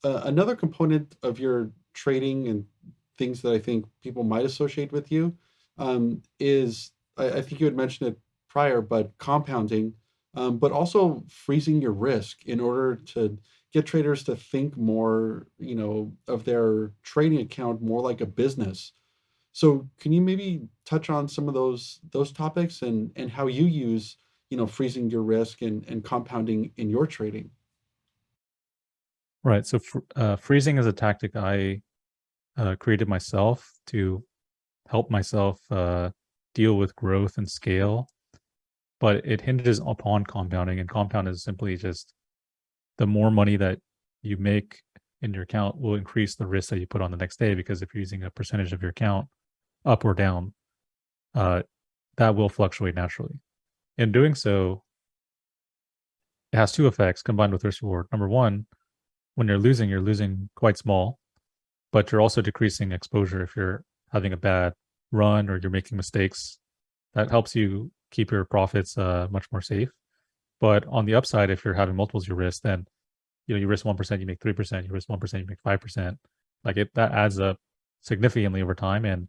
another component of your trading and things that I think people might associate with you is I think you had mentioned it prior, but compounding, but also freezing your risk in order to get traders to think more, of their trading account more like a business. So can you maybe touch on some of those topics and how you use, freezing your risk and compounding in your trading? Right. So freezing is a tactic I created myself to help myself deal with growth and scale, but it hinges upon compounding. And compound is simply just the more money that you make in your account will increase the risk that you put on the next day. Because if you're using a percentage of your account up or down, uh, that will fluctuate naturally. In doing so, it has two effects combined with risk reward. Number one, when you're losing quite small, but you're also decreasing exposure if you're having a bad run or you're making mistakes. That helps you keep your profits much more safe. But on the upside, if you're having multiples you risk, then you risk 1%, you make 3%, you risk 1%, you make 5%. Like that adds up significantly over time, and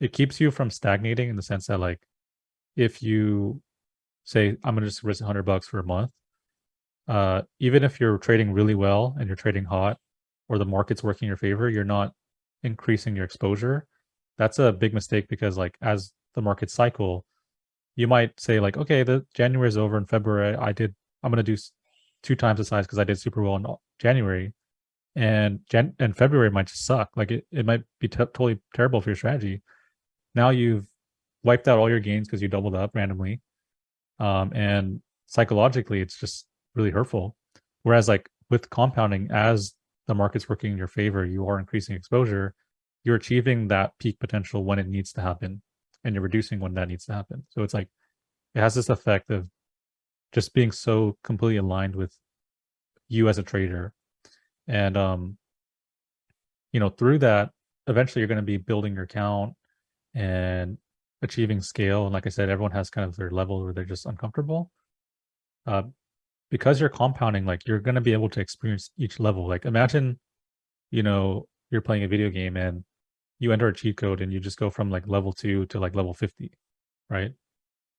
it keeps you from stagnating in the sense that like if you say I'm gonna just risk $100 for a month, even if you're trading really well and you're trading hot or the market's working in your favor, you're not increasing your exposure. That's a big mistake because like as the market cycle, you might say like, okay, the January is over in February. I'm going to do two times the size because I did super well in January, and and February might just suck. Like it might be totally terrible for your strategy. Now you've wiped out all your gains because you doubled up randomly, and psychologically, it's just really hurtful. Whereas, like with compounding, as the market's working in your favor, you are increasing exposure, you're achieving that peak potential when it needs to happen, and you're reducing when that needs to happen. So it's like it has this effect of just being so completely aligned with you as a trader. And through that, eventually you're going to be building your account and achieving scale. And like I said, everyone has kind of their level where they're just uncomfortable. Uh, because you're compounding, like you're going to be able to experience each level. Like imagine, you're playing a video game and you enter a cheat code and you just go from like level 2 to like level 50, right?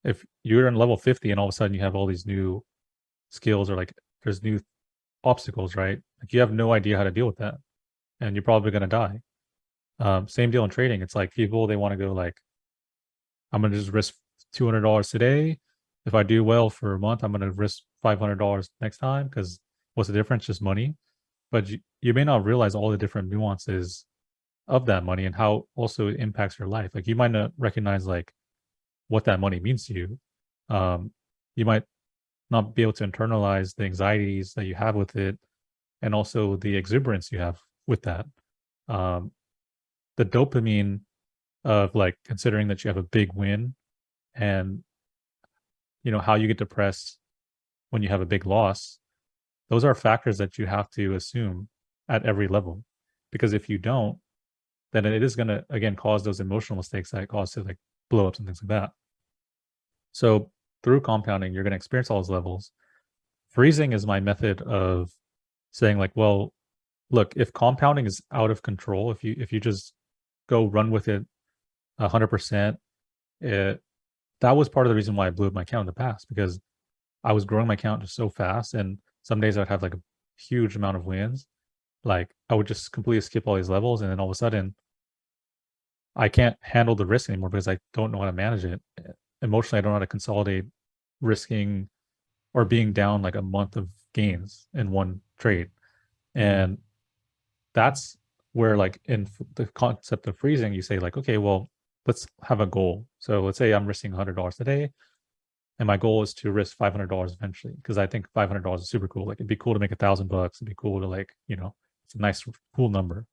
If you're in level 50 and all of a sudden you have all these new skills or like there's new obstacles, right? Like you have no idea how to deal with that and you're probably going to die. Same deal in trading. It's like people, they want to go like, I'm going to just risk $200 today. If I do well for a month, I'm going to risk $500 next time because what's the difference? Just money. But you may not realize all the different nuances of that money and how also it impacts your life. Like you might not recognize like what that money means to you. You might not be able to internalize the anxieties that you have with it and also the exuberance you have with that. Um, the dopamine of like considering that you have a big win and how you get depressed when you have a big loss, those are factors that you have to assume at every level. Because if you don't, then it is going to again cause those emotional mistakes that cause to like blow ups and things like that. So through compounding, you're going to experience all those levels. Freezing is my method of saying like, well, look, if compounding is out of control, if you just go run with it 100%, it that was part of the reason why I blew up my account in the past because I was growing my account just so fast, and some days I'd have like a huge amount of wins. Like I would just completely skip all these levels, and then all of a sudden I can't handle the risk anymore because I don't know how to manage it. Emotionally, I don't know how to consolidate risking or being down like a month of gains in one trade. And that's where like in the concept of freezing, you say like, okay, well, let's have a goal. So let's say I'm risking $100 today, and my goal is to risk $500 eventually because I think $500 is super cool. Like it'd be cool to make $1,000. It'd be cool to like it's a nice cool number,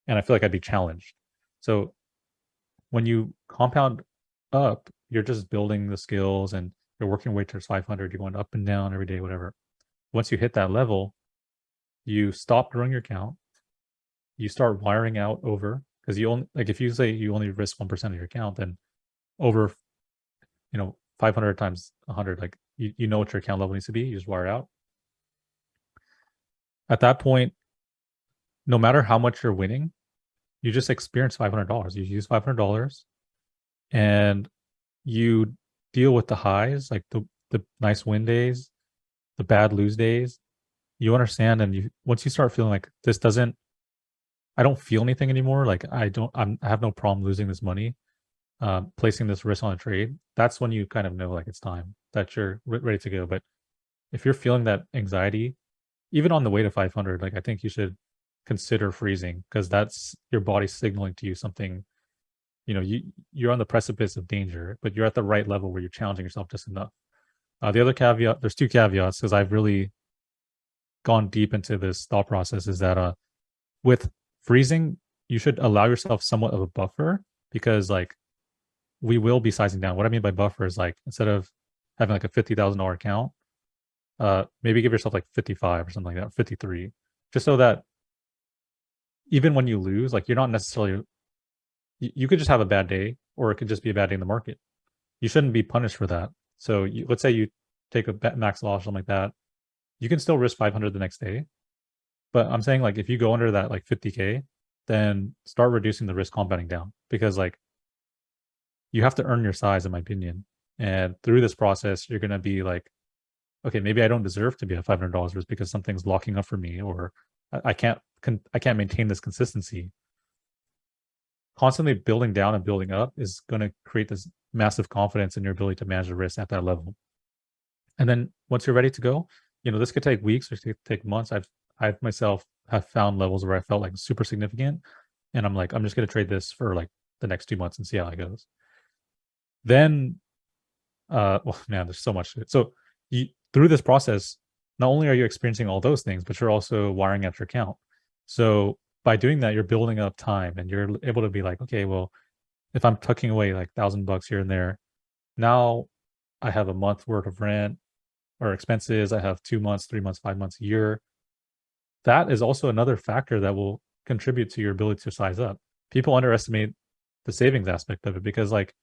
and I feel like I'd be challenged. So when you compound up, you're just building the skills and you're working your way towards 500. You're going up and down every day, whatever. Once you hit that level, you stop growing your account. You start wiring out over because you only like if you say you only risk 1% of your account, then over 500 times 100, like you know what your account level needs to be. You just wire out. At that point, no matter how much you're winning, you just experience $500. You use $500 and you deal with the highs, like the nice win days, the bad lose days. You understand, and you once you start feeling like this doesn't, I don't feel anything anymore. Like I have no problem losing this money, placing this risk on a trade. That's when you kind of know like it's time that you're ready to go. But if you're feeling that anxiety, even on the way to 500, like I think you should consider freezing because that's your body signaling to you something. You're on the precipice of danger, but you're at the right level where you're challenging yourself just enough. The other caveat, there's two caveats because I've really gone deep into this thought process, is that with freezing, you should allow yourself somewhat of a buffer because like we will be sizing down. What I mean by buffer is like instead of having like a $50,000 account, maybe give yourself like 55 or something like that, 53, just so that even when you lose, like you're not necessarily, you could just have a bad day or it could just be a bad day in the market. You shouldn't be punished for that. So let's say you take a max loss or something like that, you can still risk 500 the next day. But I'm saying like if you go under that like 50K, then start reducing the risk compounding down because like you have to earn your size, in my opinion. And through this process, you're gonna be like, okay, maybe I don't deserve to be at $500 risk because something's locking up for me, or I can't maintain this consistency. Constantly building down and building up is going to create this massive confidence in your ability to manage the risk at that level. And then once you're ready to go, this could take weeks or take months. I've myself have found levels where I felt like super significant, and I'm like, I'm just going to trade this for like the next 2 months and see how it goes. Then, well, man, there's so much to it. So through this process, not only are you experiencing all those things, but you're also wiring out your account. So by doing that, you're building up time, and you're able to be like, okay, well, if I'm tucking away like $1,000 here and there, now I have a month worth of rent or expenses. I have 2 months, 3 months, 5 months, a year. That is also another factor that will contribute to your ability to size up. People underestimate the savings aspect of it because like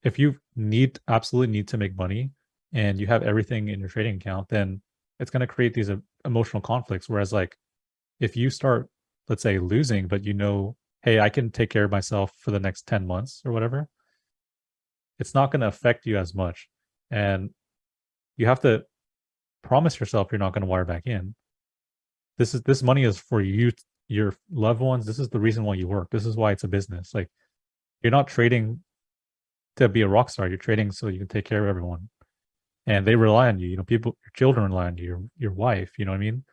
if you absolutely need to make money and you have everything in your trading account, then it's going to create these emotional conflicts. Whereas like if you start, let's say, losing, but hey, I can take care of myself for the next 10 months or whatever, it's not going to affect you as much. And you have to promise yourself you're not going to wire back in. This money is for you, your loved ones. This is the reason why you work. This is why it's a business. Like you're not trading to be a rock star. You're trading so you can take care of everyone. And they rely on you. People, your children rely on you, your wife, you know what I mean?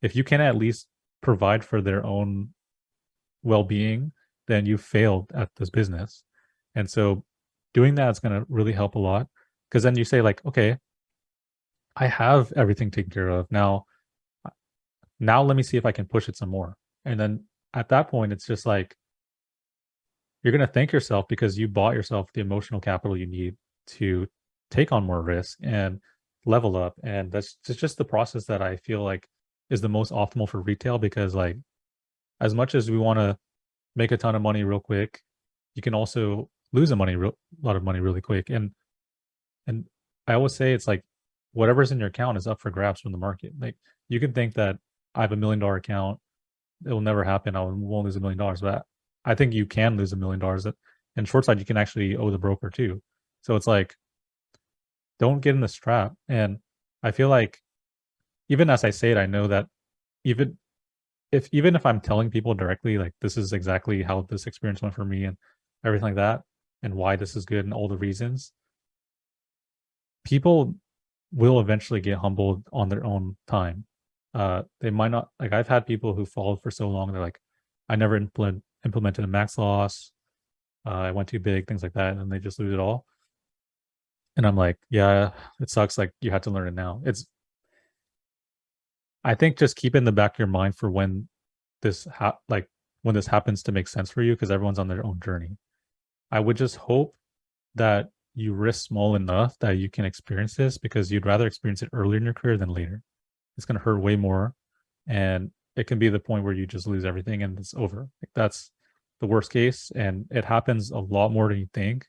If you can at least provide for their own well-being, then you failed at this business. And so doing that is going to really help a lot because then you say like, okay, I have everything taken care of. Now let me see if I can push it some more. And then at that point, it's just like you're going to thank yourself because you bought yourself the emotional capital you need to take on more risk and level up. And that's just the process that I feel like is the most optimal for retail because like as much as we want to make a ton of money real quick, you can also lose a lot of money really quick. And I always say it's like whatever's in your account is up for grabs from the market. Like you can think that I have $1 million account, it will never happen. I won't lose $1 million, but I think you can lose $1 million. And short side, you can actually owe the broker too. So it's like, don't get in this trap. And I feel like even as I say it, I know that even even if I'm telling people directly, like this is exactly how this experience went for me and everything like that, and why this is good and all the reasons, people will eventually get humbled on their own time. They might not, like I've had people who followed for so long, they're like, I never implemented a max loss. I went too big, things like that, and then they just lose it all. And I'm like, yeah, it sucks. Like you had to learn it now. I think just keep in the back of your mind for when when this happens to make sense for you, because everyone's on their own journey. I would just hope that you risk small enough that you can experience this because you'd rather experience it earlier in your career than later. It's going to hurt way more. And it can be the point where you just lose everything and it's over. Like that's the worst case. And it happens a lot more than you think.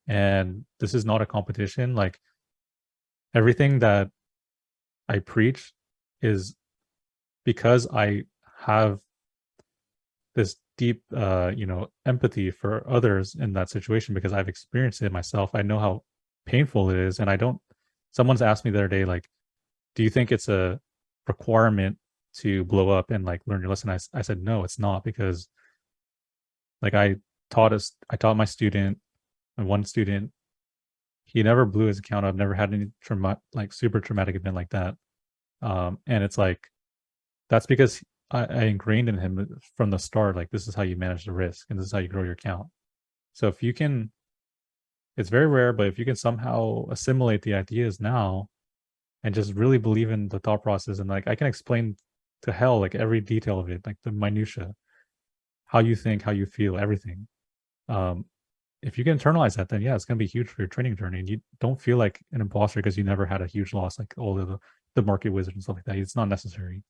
And this is not a competition. Like, everything that I preach is because I have this deep empathy for others in that situation because I've experienced it myself. I know how painful it is, and I don't. Someone's asked me the other day, like, do you think it's a requirement to blow up and like learn your lesson? I said no, it's not, because like I taught my student, and one student, he never blew his account up, never had any like super traumatic event like that. And it's like that's because I ingrained in him from the start, like, this is how you manage the risk and this is how you grow your account. So if you can, it's very rare, but if you can somehow assimilate the ideas now and just really believe in the thought process, and like I can explain to hell like every detail of it, like the minutia, how you think, how you feel, everything. Um, if you can internalize that, then yeah, it's gonna be huge for your training journey, and you don't feel like an imposter because you never had a huge loss like all of the market wizard and stuff like that. It's not necessary.